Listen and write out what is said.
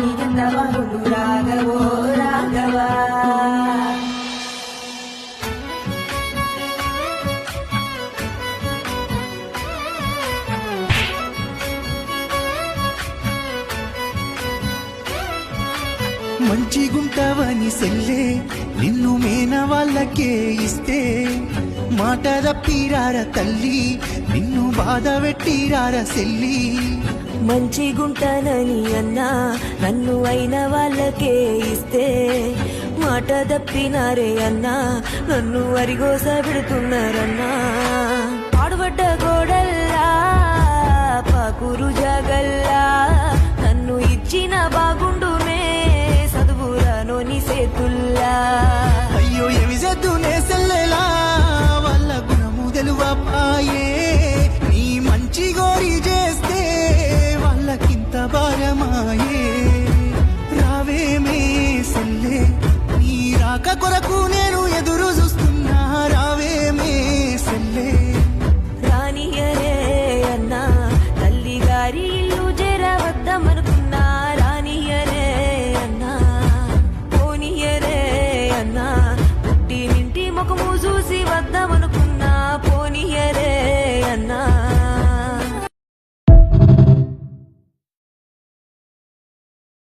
నీకెంత బాగుండు రాఘవో రాఘవా. మంచిగుంటావని సెల్లే నిన్ను మేన వాళ్ళకే ఇస్తే మాట తప్పిరార తల్లి నిన్ను బాధ పెట్టిరార సెల్లి. మంచిగుంటానని అన్నా నన్ను అయిన వాళ్ళకే ఇస్తే మాట తప్పినారే అన్నా నన్ను అరిగోస పెడుతున్నారన్నా. పాడుబడ్డ గోడల్లా పాకురు జాగల్లా నన్ను ఇచ్చిన బావ